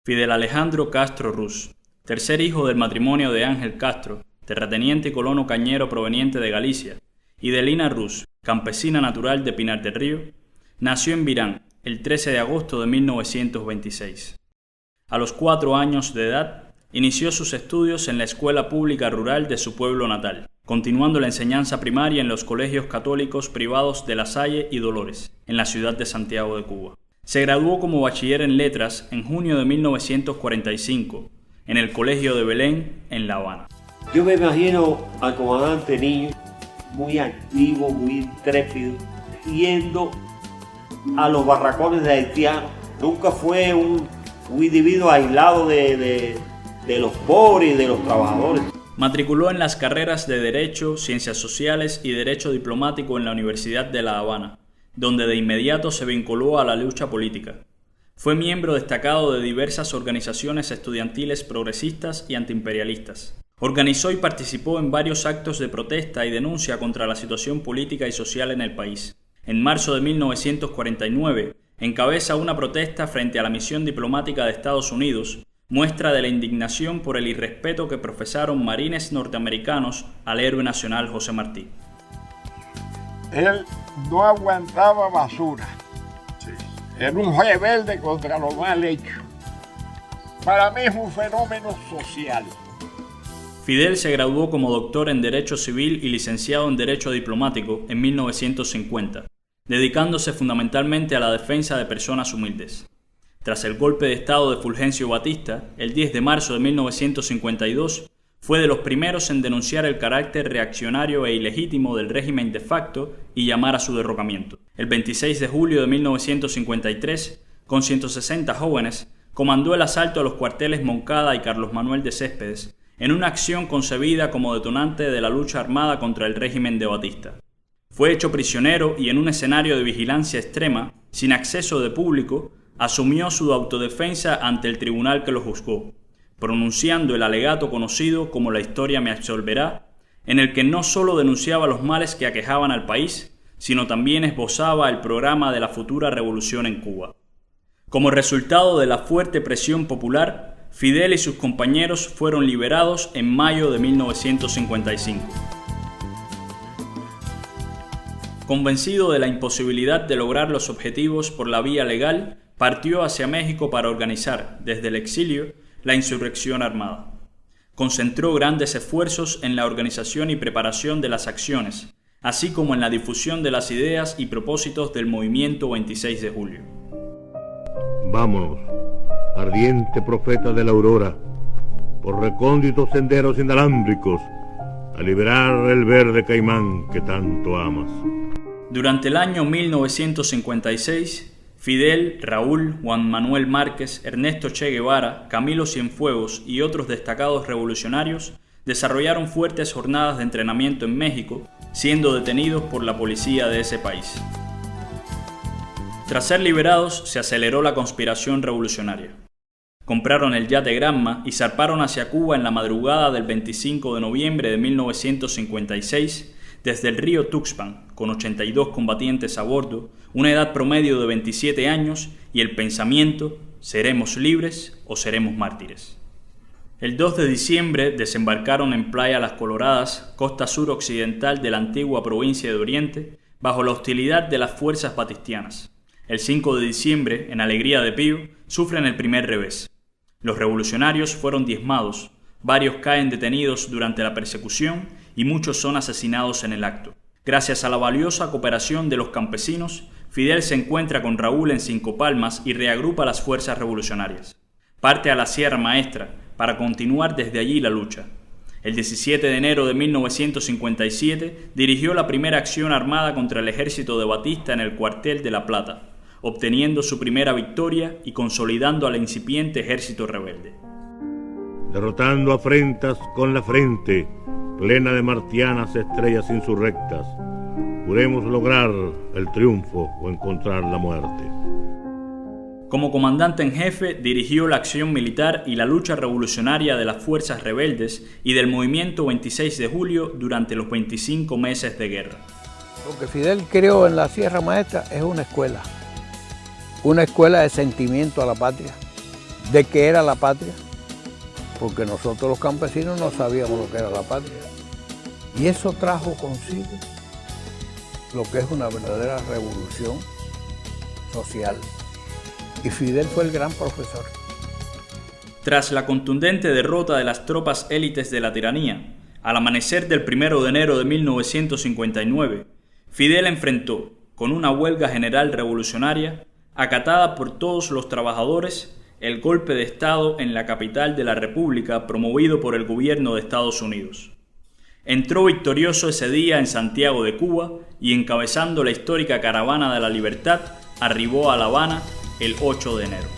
Fidel Alejandro Castro Ruz, tercer hijo del matrimonio de Ángel Castro, terrateniente y colono cañero proveniente de Galicia, y de Lina Ruz, campesina natural de Pinar del Río, nació en Virán el 13 de agosto de 1926. A los 4 años de edad, inició sus estudios en la escuela pública rural de su pueblo natal, continuando la enseñanza primaria en los colegios católicos privados de La Salle y Dolores, en la ciudad de Santiago de Cuba. Se graduó como bachiller en letras en junio de 1945, en el Colegio de Belén, en La Habana. Yo me imagino al comandante Niño muy activo, muy intrépido, yendo a los barracones de haitianos. Nunca fue un individuo aislado de los pobres y de los trabajadores. Matriculó en las carreras de Derecho, Ciencias Sociales y Derecho Diplomático en la Universidad de La Habana, donde de inmediato se vinculó a la lucha política. Fue miembro destacado de diversas organizaciones estudiantiles progresistas y antiimperialistas. Organizó y participó en varios actos de protesta y denuncia contra la situación política y social en el país. En marzo de 1949, encabeza una protesta frente a la misión diplomática de Estados Unidos, muestra de la indignación por el irrespeto que profesaron marines norteamericanos al héroe nacional José Martí. Él no aguantaba basura. Sí. Era un rebelde contra lo mal hecho. Para mí es un fenómeno social. Fidel se graduó como doctor en Derecho Civil y licenciado en Derecho Diplomático en 1950, dedicándose fundamentalmente a la defensa de personas humildes. Tras el golpe de Estado de Fulgencio Batista, el 10 de marzo de 1952, fue de los primeros en denunciar el carácter reaccionario e ilegítimo del régimen de facto y llamar a su derrocamiento. El 26 de julio de 1953, con 160 jóvenes, comandó el asalto a los cuarteles Moncada y Carlos Manuel de Céspedes, en una acción concebida como detonante de la lucha armada contra el régimen de Batista. Fue hecho prisionero y en un escenario de vigilancia extrema, sin acceso de público, asumió su autodefensa ante el tribunal que lo juzgó, pronunciando el alegato conocido como La historia me absolverá, en el que no solo denunciaba los males que aquejaban al país, sino también esbozaba el programa de la futura revolución en Cuba. Como resultado de la fuerte presión popular, Fidel y sus compañeros fueron liberados en mayo de 1955. Convencido de la imposibilidad de lograr los objetivos por la vía legal, partió hacia México para organizar, desde el exilio, la insurrección armada. Concentró grandes esfuerzos en la organización y preparación de las acciones, así como en la difusión de las ideas y propósitos del movimiento 26 de julio. Vámonos, ardiente profeta de la aurora, por recónditos senderos inalámbricos, a liberar el verde caimán que tanto amas. Durante el año 1956, Fidel, Raúl, Juan Manuel Márquez, Ernesto Che Guevara, Camilo Cienfuegos y otros destacados revolucionarios desarrollaron fuertes jornadas de entrenamiento en México, siendo detenidos por la policía de ese país. Tras ser liberados, se aceleró la conspiración revolucionaria. Compraron el yate Granma y zarparon hacia Cuba en la madrugada del 25 de noviembre de 1956 desde el río Tuxpan, con 82 combatientes a bordo, una edad promedio de 27 años y el pensamiento: ¿seremos libres o seremos mártires? El 2 de diciembre desembarcaron en Playa Las Coloradas, costa suroccidental de la antigua provincia de Oriente, bajo la hostilidad de las fuerzas batistianas. El 5 de diciembre, en Alegría de Pío, sufren el primer revés. Los revolucionarios fueron diezmados, varios caen detenidos durante la persecución y muchos son asesinados en el acto. Gracias a la valiosa cooperación de los campesinos, Fidel se encuentra con Raúl en Cinco Palmas y reagrupa las fuerzas revolucionarias. Parte a la Sierra Maestra para continuar desde allí la lucha. El 17 de enero de 1957 dirigió la primera acción armada contra el ejército de Batista en el cuartel de La Plata, obteniendo su primera victoria y consolidando al incipiente ejército rebelde. Derrotando afrentas con la frente, plena de martianas estrellas insurrectas, juremos lograr el triunfo o encontrar la muerte. Como comandante en jefe, dirigió la acción militar y la lucha revolucionaria de las fuerzas rebeldes y del movimiento 26 de julio durante los 25 meses de guerra. Lo que Fidel creó en la Sierra Maestra es una escuela de sentimiento a la patria, de qué era la patria, porque nosotros los campesinos no sabíamos lo que era la patria. Y eso trajo consigo lo que es una verdadera revolución social. Y Fidel fue el gran profesor. Tras la contundente derrota de las tropas élites de la tiranía, al amanecer del 1 de enero de 1959, Fidel enfrentó, con una huelga general revolucionaria, acatada por todos los trabajadores, el golpe de Estado en la capital de la República promovido por el gobierno de Estados Unidos. Entró victorioso ese día en Santiago de Cuba y, encabezando la histórica Caravana de la Libertad, arribó a La Habana el 8 de enero.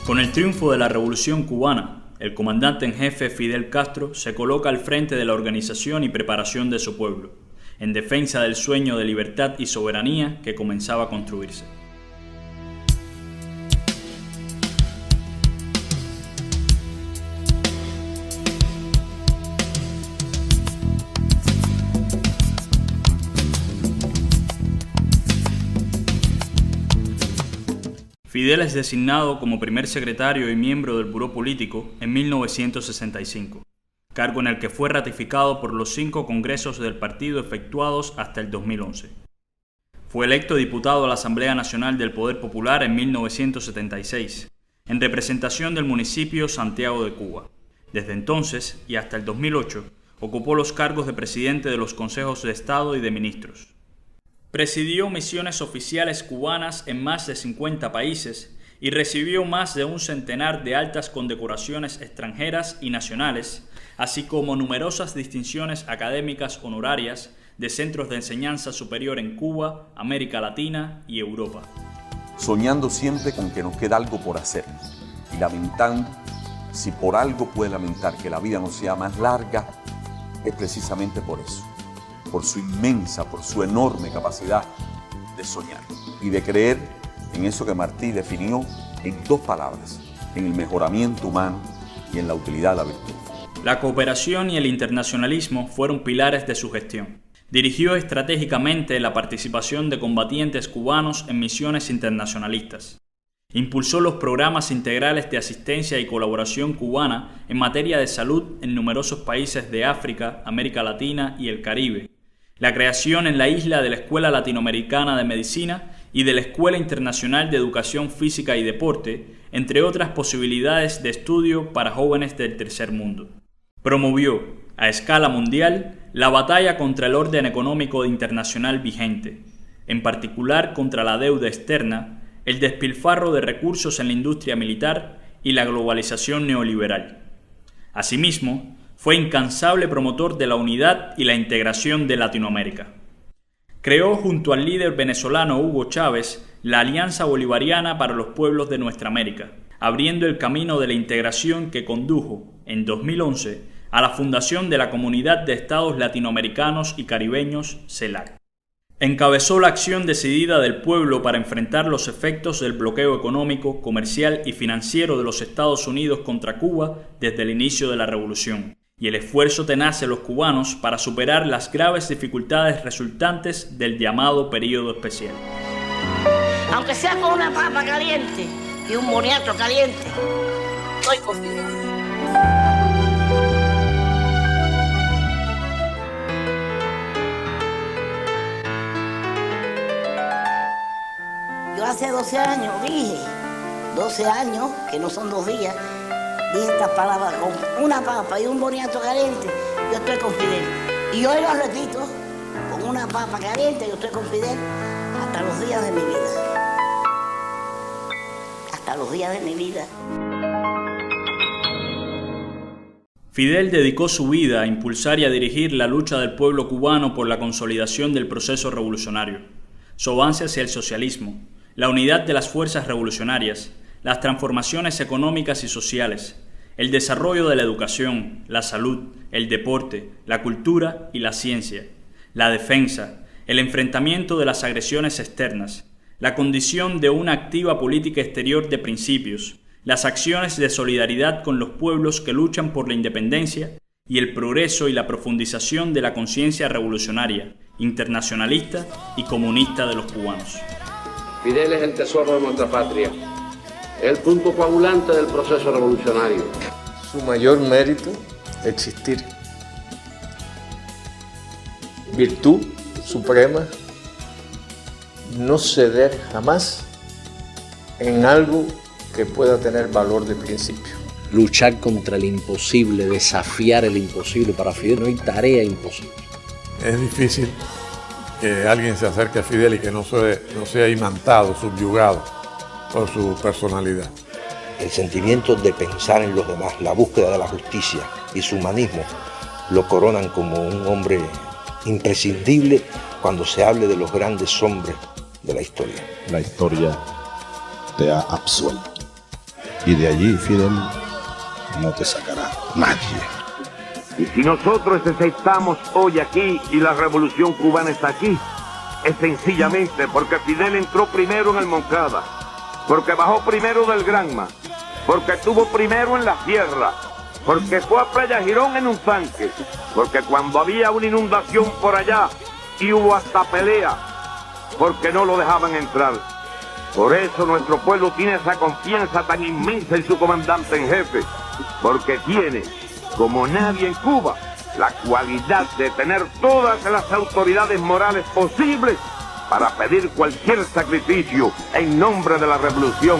Con el triunfo de la Revolución cubana, el comandante en jefe Fidel Castro se coloca al frente de la organización y preparación de su pueblo, en defensa del sueño de libertad y soberanía que comenzaba a construirse. Fidel es designado como primer secretario y miembro del Buró Político en 1965, cargo en el que fue ratificado por los 5 congresos del partido efectuados hasta el 2011. Fue electo diputado a la Asamblea Nacional del Poder Popular en 1976, en representación del municipio Santiago de Cuba. Desde entonces y hasta el 2008, ocupó los cargos de presidente de los Consejos de Estado y de Ministros. Presidió misiones oficiales cubanas en más de 50 países y recibió más de un centenar de altas condecoraciones extranjeras y nacionales, así como numerosas distinciones académicas honorarias de centros de enseñanza superior en Cuba, América Latina y Europa. Soñando siempre con que nos queda algo por hacer y lamentando, si por algo puede lamentar que la vida no sea más larga, es precisamente por eso. Por su inmensa, por su enorme capacidad de soñar y de creer en eso que Martí definió en 2 palabras, en el mejoramiento humano y en la utilidad de la virtud. La cooperación y el internacionalismo fueron pilares de su gestión. Dirigió estratégicamente la participación de combatientes cubanos en misiones internacionalistas. Impulsó los programas integrales de asistencia y colaboración cubana en materia de salud en numerosos países de África, América Latina y el Caribe. La creación en la isla de la Escuela Latinoamericana de Medicina y de la Escuela Internacional de Educación Física y Deporte, entre otras posibilidades de estudio para jóvenes del tercer mundo. Promovió, a escala mundial, la batalla contra el orden económico internacional vigente, en particular contra la deuda externa, el despilfarro de recursos en la industria militar y la globalización neoliberal. Asimismo, fue incansable promotor de la unidad y la integración de Latinoamérica. Creó junto al líder venezolano Hugo Chávez la Alianza Bolivariana para los Pueblos de Nuestra América, abriendo el camino de la integración que condujo, en 2011, a la fundación de la Comunidad de Estados Latinoamericanos y Caribeños, CELAC. Encabezó la acción decidida del pueblo para enfrentar los efectos del bloqueo económico, comercial y financiero de los Estados Unidos contra Cuba desde el inicio de la revolución, y el esfuerzo tenaz de los cubanos para superar las graves dificultades resultantes del llamado período especial. Aunque sea con una papa caliente y un boniato caliente, estoy contigo. Yo hace 12 años dije, 12 años, que no son 2 días, dije estas palabras: con una papa y un boniato caliente, yo estoy con Fidel. Y hoy lo repito, con una papa caliente, yo estoy con Fidel hasta los días de mi vida. Hasta los días de mi vida. Fidel dedicó su vida a impulsar y a dirigir la lucha del pueblo cubano por la consolidación del proceso revolucionario, su avance hacia el socialismo, la unidad de las fuerzas revolucionarias, las transformaciones económicas y sociales, el desarrollo de la educación, la salud, el deporte, la cultura y la ciencia, la defensa, el enfrentamiento de las agresiones externas, la condición de una activa política exterior de principios, las acciones de solidaridad con los pueblos que luchan por la independencia y el progreso y la profundización de la conciencia revolucionaria, internacionalista y comunista de los cubanos. Fidel es el tesoro de nuestra patria, es el punto coagulante del proceso revolucionario. Su mayor mérito, existir. Virtud suprema, no ceder jamás en algo que pueda tener valor de principio. Luchar contra el imposible, desafiar el imposible. Para Fidel no hay tarea imposible. Es difícil que alguien se acerque a Fidel y que no sea imantado, subyugado por su personalidad. El sentimiento de pensar en los demás, la búsqueda de la justicia y su humanismo lo coronan como un hombre imprescindible cuando se hable de los grandes hombres de la historia. La historia te ha absuelto y de allí, Fidel, no te sacará nadie. Y si nosotros estamos hoy aquí y la revolución cubana está aquí, es sencillamente porque Fidel entró primero en el Moncada, porque bajó primero del Granma, porque estuvo primero en la sierra, porque fue a Playa Girón en un tanque, porque cuando había una inundación por allá y hubo hasta pelea, porque no lo dejaban entrar. Por eso nuestro pueblo tiene esa confianza tan inmensa en su comandante en jefe, porque tiene, como nadie en Cuba, la cualidad de tener todas las autoridades morales posibles para pedir cualquier sacrificio en nombre de la revolución.